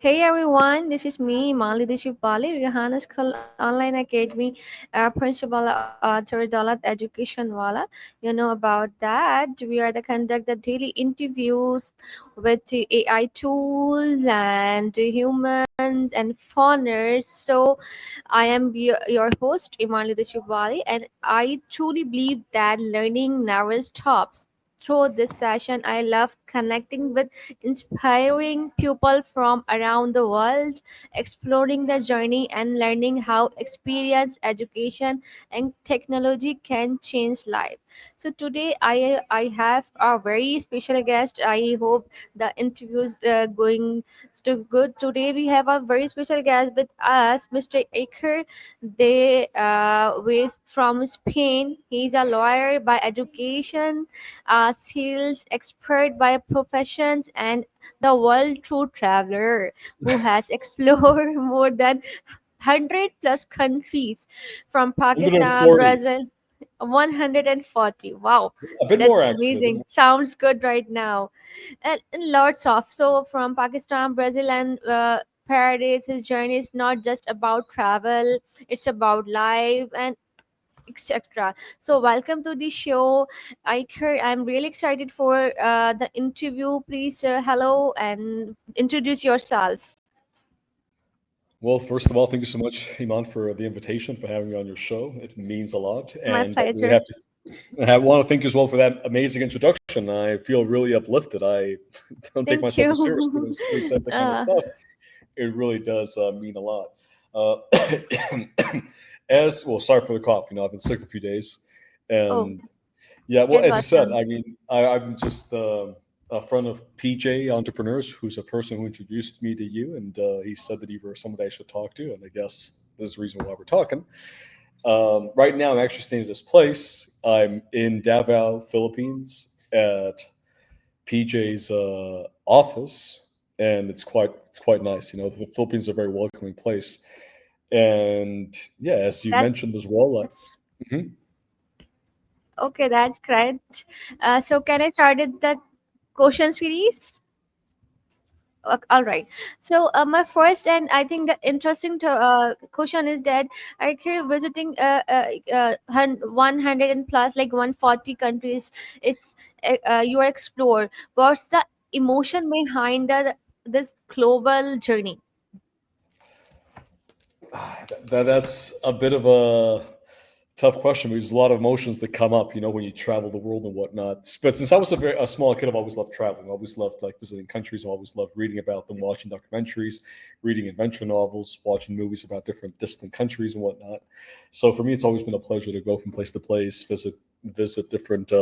Hey everyone, this is me, Iman Leadershipwali, Rehan School Online Academy, Principal Third Dalat Education Wala. You know about that. We are the conduct the daily interviews with the AI tools and the humans and fauners. So I am your host, Iman Leadershipwali, and I truly believe that learning never stops. Through this session, I love connecting with inspiring people from around the world, exploring their journey and learning how experience, education, and technology can change life. So today I have a very special guest. I hope the interview is going so good. Today we have a very special guest with us, Mr. Iker. They was from Spain. He's a lawyer by education, a sales expert by professions, and the world tour traveler who has explored more than 100 plus countries from Pakistan, 140, Brazil. 140. Wow, a bit more that's actually, a bit amazing. more. Sounds good right now. And lots of. So, from Pakistan, Brazil, and Paradise, his journey is not just about travel, it's about life and etc. So, welcome to the show, Iker. I'm really excited for the interview. Please, hello and introduce yourself. Well, first of all, thank you so much, Iman, for the invitation, for having me on your show. It means a lot, My and I really pleasure. have to. I want to thank you as well for that amazing introduction. I feel really uplifted. I don't take Thank myself too seriously you. when somebody says that kind of uh, stuff. It really does mean a lot. Uh, as well, sorry for the cough. I've been sick for a few days, oh, and yeah, well, get as you well said, soon. I'm just a friend of PJ Entrepreneurs, who's a person who introduced me to you, and he said that you were somebody I should talk to, and I guess this is the reason why we're talking. Right now, I'm actually staying at this place. I'm in Davao, Philippines, at PJ's office, and it's quite nice. The Philippines is a very welcoming place, and yeah, as you That's mentioned as well. Mhm. okay. That's great. So, can I start with the question series? All right. So my first and I think the interesting question is that are you visiting 100 and plus like 140 countries? It's you are explore. What's the emotion behind this global journey? That's a bit of a tough question because there's a lot of emotions that come up, when you travel the world and whatnot. But since I was a small kid, I've always loved traveling. I always loved like visiting countries. I always loved reading about them, watching documentaries, reading adventure novels, watching movies about different distant countries and whatnot. So for me, it's always been a pleasure to go from place to place, visit different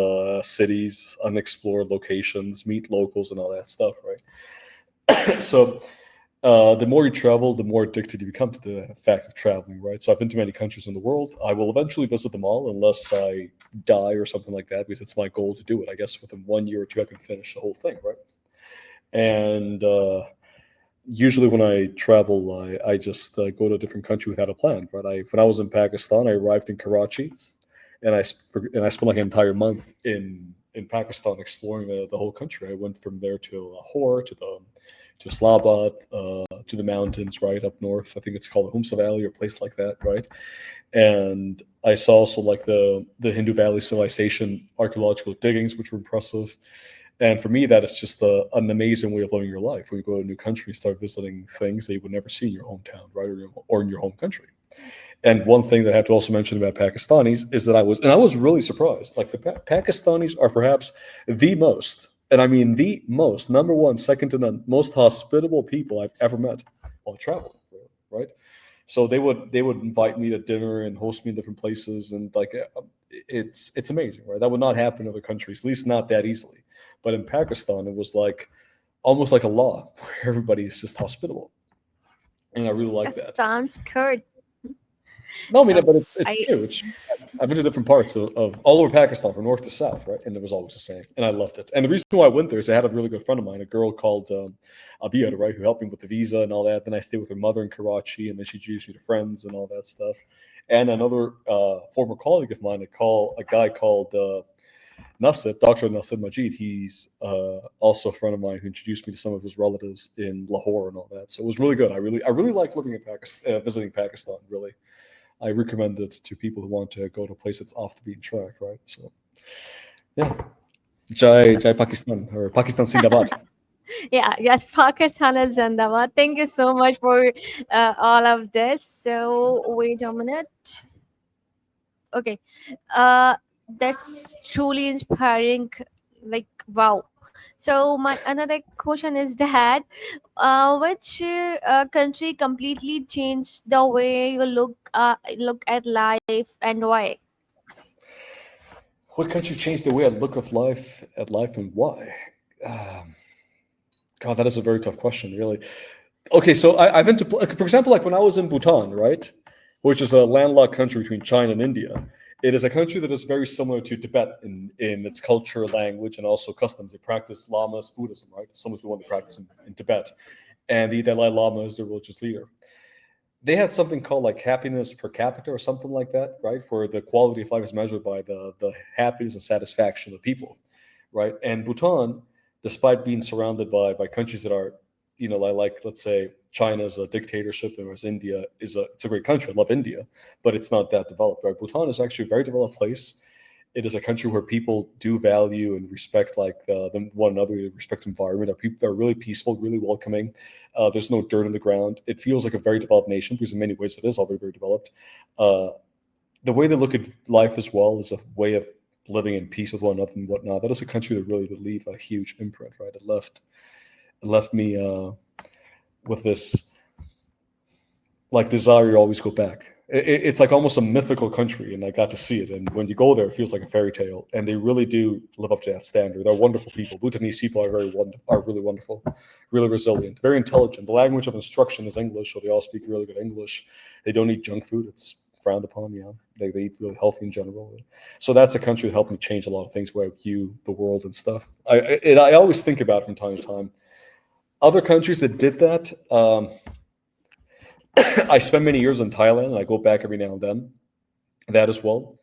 cities, unexplored locations, meet locals, and all that stuff. Right. So the more you travel, the more addicted you become to the fact of traveling, right? So I've been to many countries in the world. I will eventually visit them all unless I die or something like that, because it's my goal to do it. I guess within 1 year or two, I can finish the whole thing, right? And usually when I travel, I just go to a different country without a plan, right? When I was in Pakistan, I arrived in Karachi, and I spent like an entire month in Pakistan exploring the whole country. I went from there to Lahore, to Islamabad, to the mountains right up north. I think it's called the Humsa Valley or a place like that, right? And I saw also like the Hindu Valley civilization archaeological diggings, which were impressive. And for me, that is just an amazing way of living your life. When you go to a new country and start visiting things that you would never see in your hometown, right, or in your home country. And one thing that I have to also mention about Pakistanis is that I was really surprised. Like the Pakistanis are perhaps the most, and I mean the most, number one, second to none, most hospitable people I've ever met while traveling. Right. So they would invite me to dinner and host me in different places, and like it's amazing, right? That would not happen in other countries, at least not that easily. But in Pakistan, it was like almost like a law where everybody is just hospitable, and I really like That that. sounds good. No, I mean, Uh, but it's I true. It's I've been to different parts of all over Pakistan, from north to south, right? And it was always the same, and I loved it. And the reason why I went there is I had a really good friend of mine, a girl called Abia, right, who helped me with the visa and all that. Then I stayed with her mother in Karachi, and then she introduced me to friends and all that stuff. And another former colleague of mine, a guy called Nasib, Dr. Nasib Majid, he's also a friend of mine who introduced me to some of his relatives in Lahore and all that. So it was really good. I really like living in Pakistan, visiting Pakistan. Really, I recommend it to people who want to go to a place that's off the beaten track, right? So yeah, Jai Pakistan or Pakistan Sindabad. Yeah, yes, Pakistan is Zandabad. Thank you so much for all of this. So, wait a minute. Okay. Uh, that's truly inspiring. Like, wow. So, my another question is that which country completely changed the way you look at life and why? What country changed the way I look at life, and why? Um, God, that is a very tough question, really. Okay, so I've been to, for example, like when I was in Bhutan, right, which is a landlocked country between China and India. It is a country that is very similar to Tibet in its culture, language, and also customs. They practice Lamas Buddhism, right? Similar to the one they practice in Tibet. And the Dalai Lama is the religious leader. They had something called like happiness per capita or something like that, right? Where the quality of life is measured by the happiness and satisfaction of the people, right? And Bhutan, despite being surrounded by countries that are, like let's say China's a dictatorship, and whereas India is it's a great country. I love India, but it's not that developed, right? Bhutan is actually a very developed place. It is a country where people do value and respect like one another, respect environment. Are people that are really peaceful, really welcoming. There's no dirt on the ground. It feels like a very developed nation because in many ways it is all very, very developed. Uh, the way they look at life as well is a way of living in peace with one another and whatnot. That is a country that really did leave a huge imprint, right? It left me with this like desire to always go back. It's like almost a mythical country, and I got to see it. And when you go there, it feels like a fairy tale, and they really do live up to that standard. They're wonderful people. Bhutanese people are really wonderful, really resilient, very intelligent. The language of instruction is English, so they all speak really good English. They don't eat junk food; it's frowned upon. They eat really healthy in general. So that's a country that helped me change a lot of things where I view the world and stuff. I always think about it from time to time. Other countries that did that. I spent many years in Thailand, and I go back every now and then. That as well.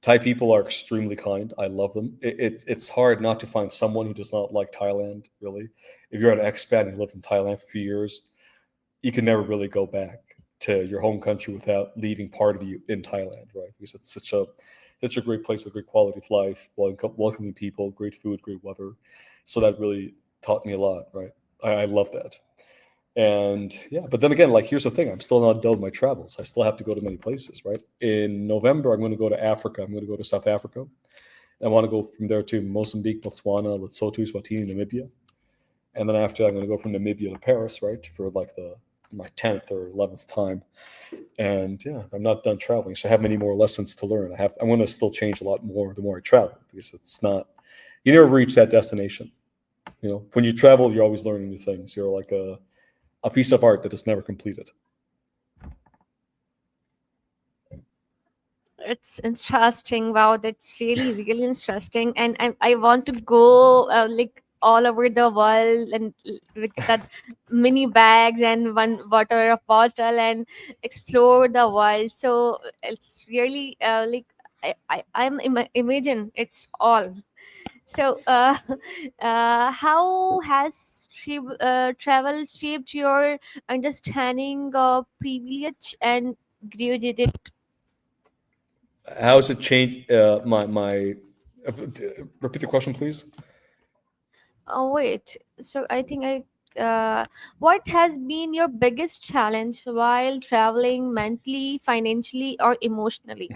Thai people are extremely kind. I love them. It's hard not to find someone who does not like Thailand. Really, if you're an expat and you lived in Thailand for a few years, you can never really go back to your home country without leaving part of you in Thailand, right? Because it's such a great place, a great quality of life, welcoming people, great food, great weather. So that really taught me a lot, right? I love that. And yeah, but then again, like here's the thing: I'm still not done with my travels. I still have to go to many places, right? In November, I'm going to go to Africa. I'm going to go to South Africa. I want to go from there to Mozambique, Botswana, Lesotho, Swatini, Namibia, and then after I'm going to go from Namibia to Paris, right, for like the my 10th or 11th time. And yeah, I'm not done traveling, so I have many more lessons to learn. I'm going to still change a lot more the more I travel because it's not you never reach that destination. When you travel, you're always learning new things. You're like a piece of art that is never completed. It's interesting. Wow, that's really, really interesting. And I want to go like all over the world and with that mini bags and one water bottle and explore the world. So it's really like imagine it's all. So, how has travel shaped your understanding of privilege and gratitude? How has it changed my? Repeat the question, please. Oh, wait. So I think what has been your biggest challenge while traveling mentally, financially, or emotionally?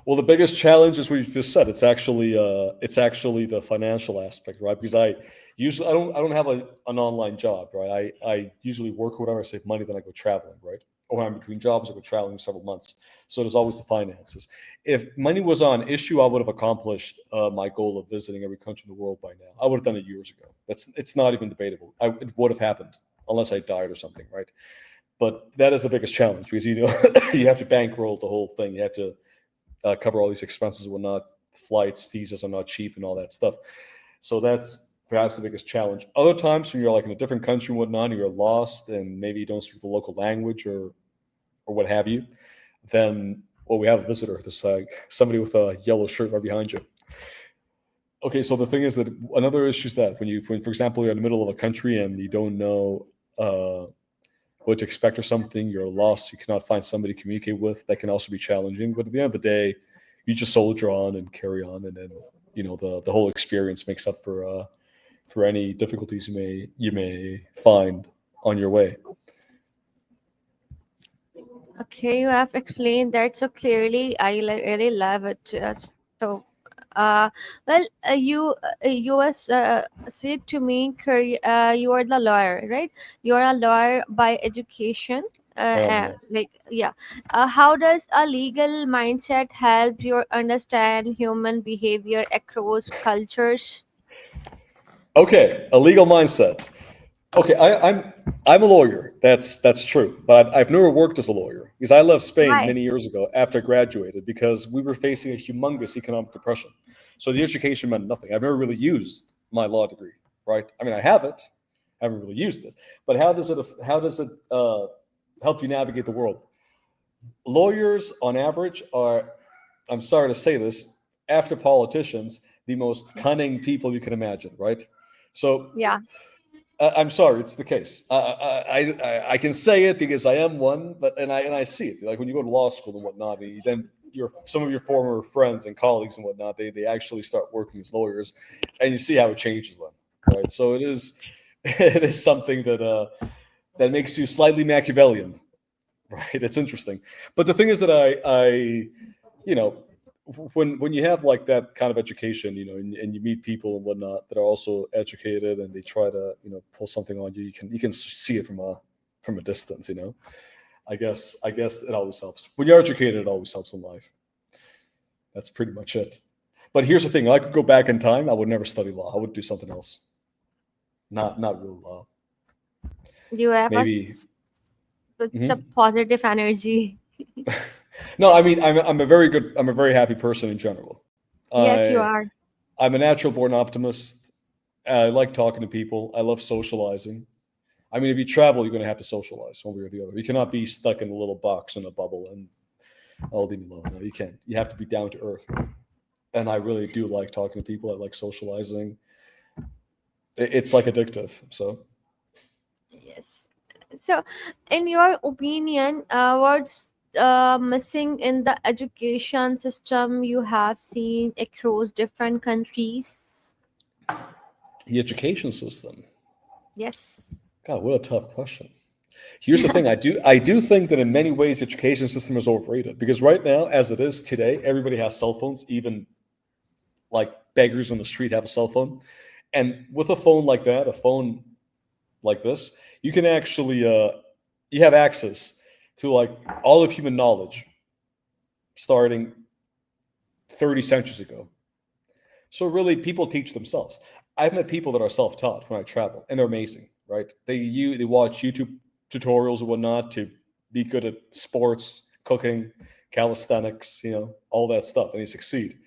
Well, the biggest challenge is what you just said. It's actually the financial aspect, right? Because I don't have an online job, right? I usually work or whatever, I save money, then I go traveling, right? Or when I'm between jobs, I go traveling several months. So there's always the finances. If money was on issue, I would have accomplished my goal of visiting every country in the world by now. I would have done it years ago. It's not even debatable. It would have happened unless I died or something, right? But that is the biggest challenge because you have to bankroll the whole thing. You have to cover all these expenses and whatnot. Flights, visas are not cheap, and all that stuff. So that's perhaps the biggest challenge. Other times when you're like in a different country and whatnot, and you're lost, and maybe you don't speak the local language or what have you, then we have a visitor. There's like somebody with a yellow shirt right behind you. Okay, so the thing is that another issue is that when, for example, you're in the middle of a country and you don't know uh, what to expect or something, you're lost, you cannot find somebody to communicate with, that can also be challenging. But at the end of the day, you just soldier on and carry on, and then the whole experience makes up for any difficulties you may find on your way. Okay, you have explained that so clearly. Really love it. Well, you was said to me, you are the lawyer, right? You are a lawyer by education. Yeah. Like, yeah. How does a legal mindset help you understand human behavior across cultures? Okay, a legal mindset. Okay, I'm a lawyer. That's true, but I've never worked as a lawyer because I left Spain Why? many years ago after I graduated because we were facing a humongous economic depression. So the education meant nothing. I've never really used my law degree, right? I mean, I have it, I haven't really used it. But how does it help you navigate the world? Lawyers, on average, are, I'm sorry to say this, after politicians, the most cunning people you can imagine, right? So Yeah. I'm sorry, it's the case. I can say it because I am one, but and I see it. Like when you go to law school and whatnot, and then some of your former friends and colleagues and whatnot, they actually start working as lawyers, and you see how it changes them, right? So it is it is something that makes you slightly Machiavellian, right? It's interesting, but the thing is that you know when you have like that kind of education, and you meet people and whatnot that are also educated, and they try to pull something on you, you can see it from a distance. I guess it always helps when you're educated. It always helps in life. That's pretty much it. But here's the thing: I could go back in time. I would never study law. I would do something else. Not real law. You have Maybe. such a Mhm. positive energy. No, I mean I'm a very happy person in general. Yes, you I are. I'm a natural born optimist. I like talking to people. I love socializing. I mean, if you travel, you're going to have to socialize one way or the other. You cannot be stuck in a little box in a bubble and leave me alone. No, you can't. You have to be down to earth. And I really do like talking to people. I like socializing. It's like addictive. So Yes. So, in your opinion, what's missing in the education system you have seen across different countries? the education system. Yes. God, what a tough question. Here's the thing: I do think that in many ways, the education system is overrated because right now, as it is today, everybody has cell phones. Even like beggars on the street have a cell phone, and with a phone like that, a phone like this, you can actually you have access to like all of human knowledge starting 30 centuries ago. So really, people teach themselves. I've met people that are self-taught when I travel, and they're amazing, right? They watch YouTube tutorials and whatnot to be good at sports, cooking, calisthenics, all that stuff, and they succeed.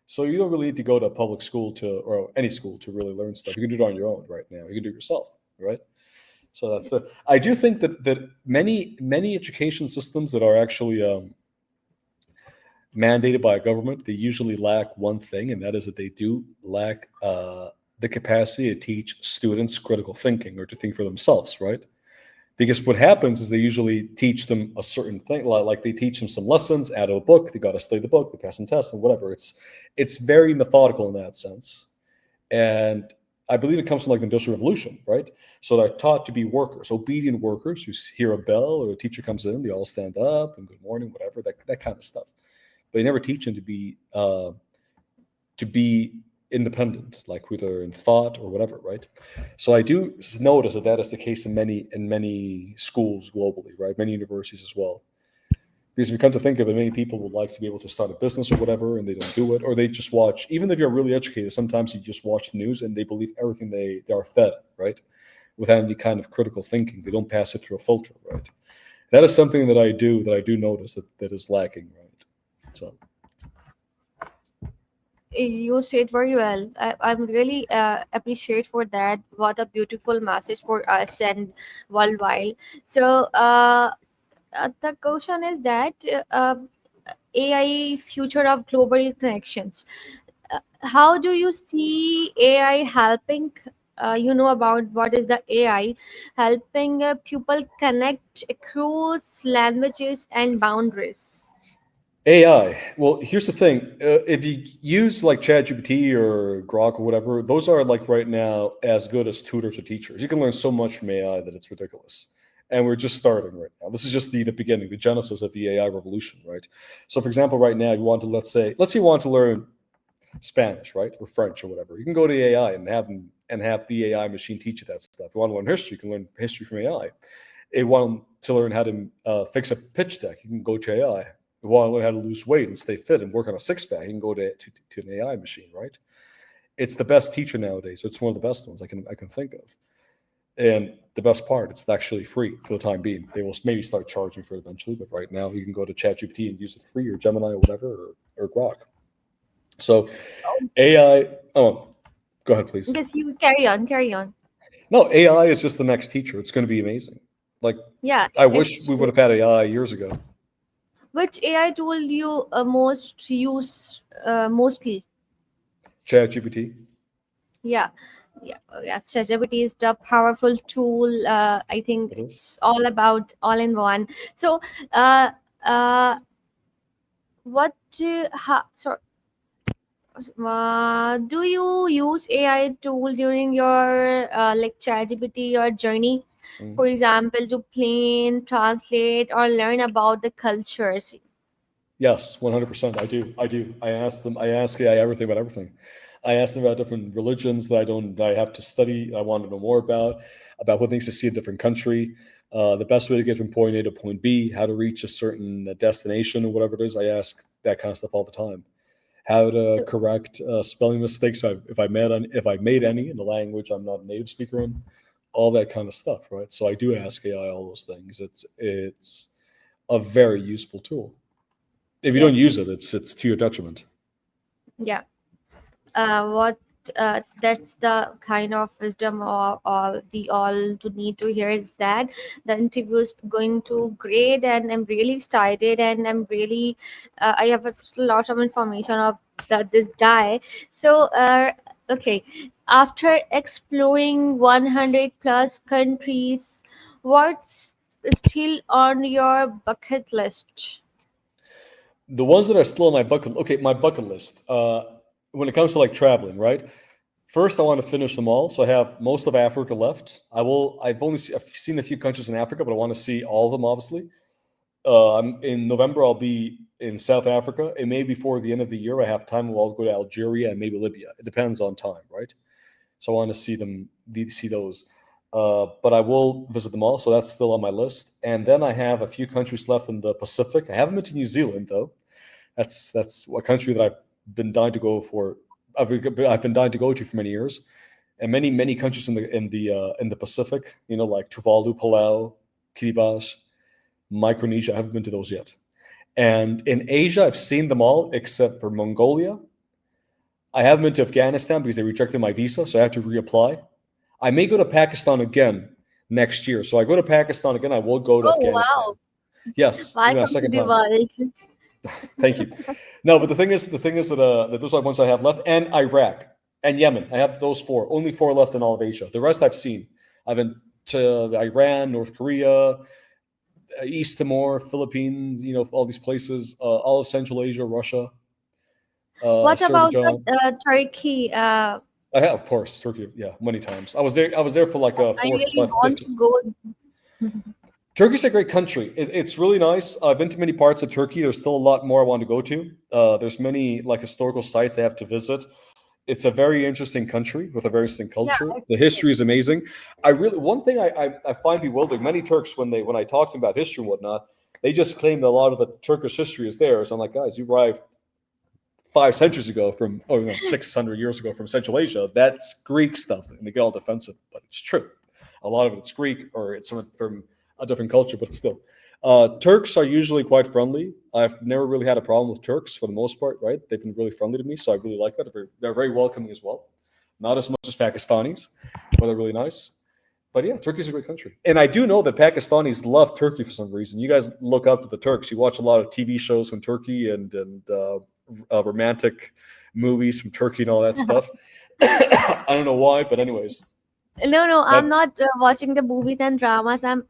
So you don't really need to go to a public school or any school to really learn stuff. You can do it on your own right now. You can do it yourself, right? So that's it. Yes. I do think that many education systems that are actually mandated by a government, they usually lack one thing, and that is that they do lack the capacity to teach students critical thinking or to think for themselves, right? Because what happens is they usually teach them a certain thing, like they teach them some lessons out of a book. They got to study the book, they pass some tests, and whatever. It's very methodical in that sense, and I believe it comes from like the Industrial Revolution, right? So they're taught to be workers, obedient workers who hear a bell or a teacher comes in, they all stand up and good morning, whatever, that kind of stuff. But they never teach them to be independent, like whether in thought or whatever, right? So I do notice that that is the case in many schools globally, right? Many universities as well. Because if you come to think of it, many people would like to be able to start a business or whatever, and they don't do it, or they just watch. Even if you're really educated, sometimes you just watch the news and they believe everything they are fed, right? Without any kind of critical thinking, they don't pass it through a filter, right? That is something that I do notice that is lacking, right? So You said very well. I'm really appreciate for that. What a beautiful message for us and worldwide. So, the question is that AI future of global connections. How do you see AI helping? You know about what is the AI helping people connect across languages and boundaries? AI. Well, here's the thing. If you use like ChatGPT or Grok or whatever, those are like right now as good as tutors or teachers. You can learn so much from AI that it's ridiculous. And we're just starting right now. This is just the beginning, the genesis of the AI revolution, right? So, for example, right now, you want to let's say you want to learn Spanish, right, or French or whatever. You can go to the AI and have the AI machine teach you that stuff. If you want to learn history, you can learn history from AI. If you want to learn how to fix a pitch deck, you can go to AI. If you want to learn how to lose weight and stay fit and work on a six pack, you can go to an AI machine, right? It's the best teacher nowadays. It's one of the best ones I can think of. And the best part, it's actually free for the time being. They will maybe start charging for it eventually, but right now you can go to ChatGPT and use it free, or Gemini or whatever, or Grok. So AI. Oh, go ahead, please. Yes, you carry on, carry on. No, AI is just the next teacher. It's going to be amazing. Like, Yeah, I wish it's we would true. have had AI years ago. Which AI tool you most use mostly? ChatGPT. Yeah, yeah, yes. ChatGPT is the powerful tool. I think It is. it's all about all in one. So, uh, uh, what? So, do you use AI tool during your like ChatGPT or journey? For Mhm. example, to plan, translate, or learn about the cultures. Yes, 100%. I do. I do. I ask them. I ask AI everything about everything. I ask them about different religions that I don't. That I have to study. I want to know more about what things to see in a different country. The best way to get from point A to point B, how to reach a certain destination or whatever it is. I ask that kind of stuff all the time. How to So, correct spelling mistakes if I made any in the language I'm not a native speaker in, all that kind of stuff, right? So I do ask AI all those things. It's a very useful tool. If you don't yes, use it, it's to your detriment. yeah. What That's the kind of wisdom all we all to need to hear is that the interview is going to great, and I'm really excited, and I'm really I have a lot of information of this guy. So okay, after exploring 100 plus countries, what's still on your bucket list? The ones that are still on my bucket list. When it comes to like traveling, right? First, I want to finish them all, so I have most of Africa left. I've seen a few countries in Africa, but I want to see all of them, obviously. In November, I'll be in South Africa, and maybe before the end of the year, I have time. I'll go to Algeria and maybe Libya. It depends on time, right? So I want to see those. But I will visit them all, so that's still on my list. And then I have a few countries left in the Pacific. I haven't been to New Zealand though. That's a country that I've been dying to go for. I've been dying to go to for many years, and many countries in the Pacific. You know, like Tuvalu, Palau, Kiribati, Micronesia. I haven't been to those yet. And in Asia, I've seen them all except for Mongolia. I haven't been to Afghanistan because they rejected my visa, so I have to reapply. I may go to Pakistan again next year. So I go to Pakistan again. I will go to Oh Afghanistan. wow! Yes, a Welcome to second the time. world. Thank you. No, but the thing is that those are the ones I have left, and Iraq and Yemen. I have those four. Only four left in all of Asia. The rest I've seen. I've been to Iran, North Korea, East Timor, Philippines. You know, all these places. All of Central Asia, Russia, What about Azerbaijan. Turkey? I have, of course, Turkey. Yeah, many times. I was there. I was there for like I four, really five, want 50. to go. Turkey's a great country. It's really nice. I've been to many parts of Turkey. There's still a lot more I want to go to. There's many like historical sites I have to visit. It's a very interesting country with a very interesting Yeah, culture. The it's true. history is amazing. I really one thing I find bewildering. Many Turks when I talk to them about history and whatnot, they just claim that a lot of the Turkish history is theirs. I'm like, guys, you arrived 5 centuries ago from, oh no, 600 years ago from Central Asia. That's Greek stuff, and they get all defensive, but it's true. A lot of it's Greek or it's from a different culture, but still. Turks are usually quite friendly. I've never really had a problem with Turks for the most part, right? They've been really friendly to me, so I really like that. They're very welcoming as well. Not as much as Pakistanis, but they're really nice. But yeah, Turkey's a great country. And I do know that Pakistanis love Turkey for some reason. You guys look up to the Turks. You watch a lot of TV shows from Turkey and romantic movies from Turkey and all that stuff. I don't know why, but anyways, No, no, I'm that not watching the movies and dramas. I'm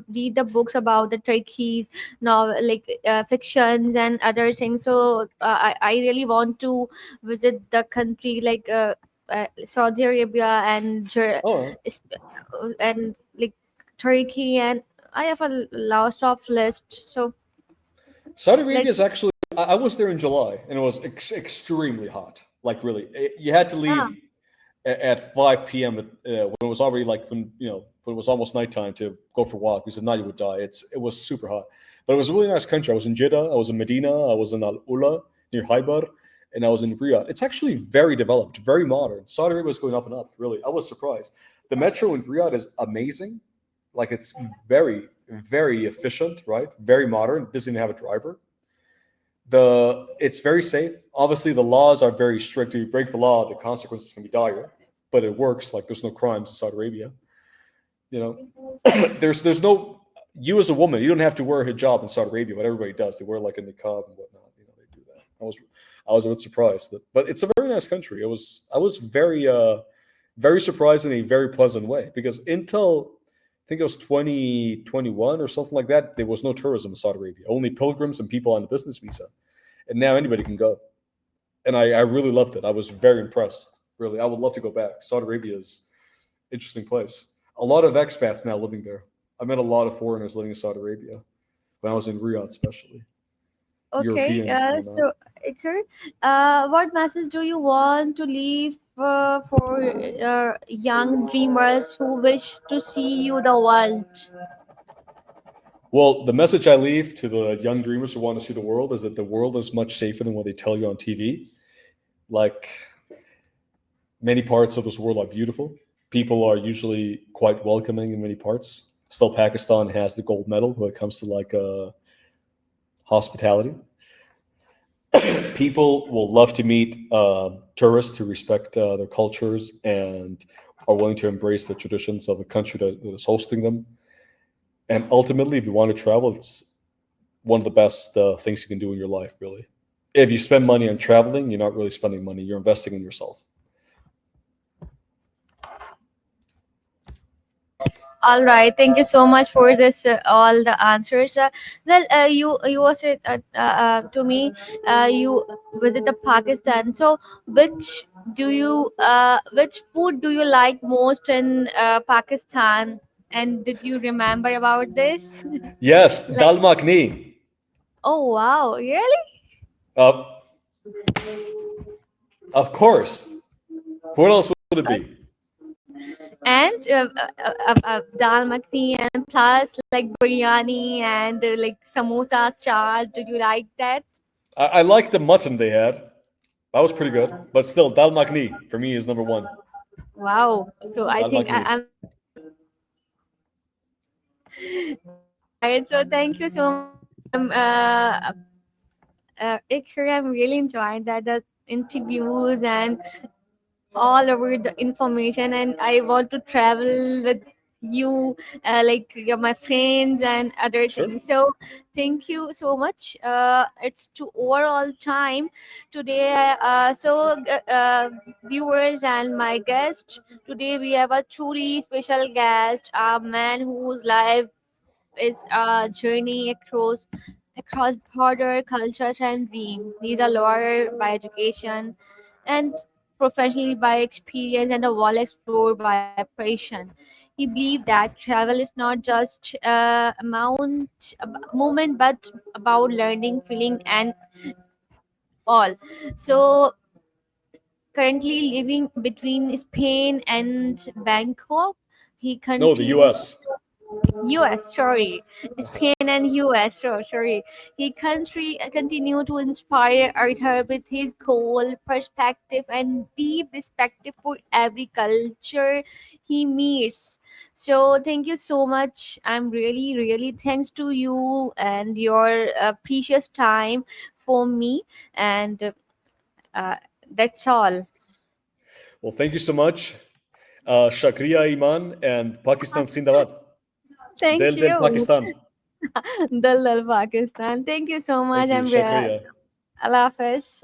read the books about the Turkeys, novel like fictions and other things. So I really want to visit the country like Saudi Arabia and oh, and like Turkey, and I have a lot of list. So Saudi Arabia let's is actually. I was there in July, and it was extremely hot. Like really, you had to yeah. leave at 5 p.m. When it was already like when it was almost nighttime to go for a walk. We said, "No, you would die." It was super hot, but it was a really nice country. I was in Jeddah, I was in Medina, I was in Al Ula near Haibar, and I was in Riyadh. It's actually very developed, very modern. Saudi Arabia is going up and up. Really, I was surprised. The metro in Riyadh is amazing. Like it's very efficient, right? Very modern. It doesn't even have a driver. It's very safe. Obviously, the laws are very strict. If you break the law, the consequences can be dire, but it works. Like there's no crimes in Saudi Arabia. You know, there's no you as a woman. You don't have to wear a hijab in Saudi Arabia, but everybody does. They wear like a niqab and whatnot. You know, they do that. I was a bit surprised, but it's a very nice country. I was very surprised in a very pleasant way because until I think it was 2021 or something like that, there was no tourism in Saudi Arabia. Only pilgrims and people on a business visa, and now anybody can go. And I really loved it. I was very impressed. Really, I would love to go back. Saudi Arabia is an interesting place. A lot of expats now living there. I met a lot of foreigners living in Saudi Arabia when I was in Riyadh, especially Okay, Europeans and whatnot. so Iker, what message do you want to leave for young dreamers who wish to see you the world? Well, the message I leave to the young dreamers who want to see the world is that the world is much safer than what they tell you on TV. Like many parts of this world are beautiful. People are usually quite welcoming in many parts. Still, Pakistan has the gold medal when it comes to like hospitality. People will love to meet tourists who respect their cultures and are willing to embrace the traditions of the country that is hosting them. And ultimately, if you want to travel, it's one of the best things you can do in your life, really. If you spend money on traveling, you're not really spending money, you're investing in yourself. All right, thank you so much for this all the answers. You was it to me. You visit the Pakistan. So, which food do you like most in Pakistan? And did you remember about this? Yes, Like, dal makhni. oh wow, really? Uh, of course. What else would it be? And dal makhni and plus like biryani and like samosas, chaat. Did you like that? I like the mutton they had. That was pretty good. But still, dal makhni for me is number one. Wow. So I Dal think makhni. all right. So thank you so much. Iker, I'm really enjoying that the interviews and all over the information, and I want to travel with you like you're my friends and other Sure. things. So thank you so much. It's to overall time today. Viewers and my guest today, we have a truly special guest, a man whose life is a journey across border cultures and dream. He's a lawyer by education and professionally by experience and a wall explored by passion. He believed that travel is not just movement but about learning, feeling, and all. So currently living between Spain and Bangkok. He No, the countries US. US, sorry, Spain Yes. and US, sorry. He country continue to inspire Arthur with his goal, perspective, and deep respect for every culture he meets. So thank you so much. I'm really thanks to you and your precious time for me. And uh, that's all. Well, thank you so much. Shakriya Iman and Pakistan Sindabad. Thank Del Del you. Pakistan. Dal Pakistan. Thank you so much. Thank you. I'm Shakriya. Allah Hafiz.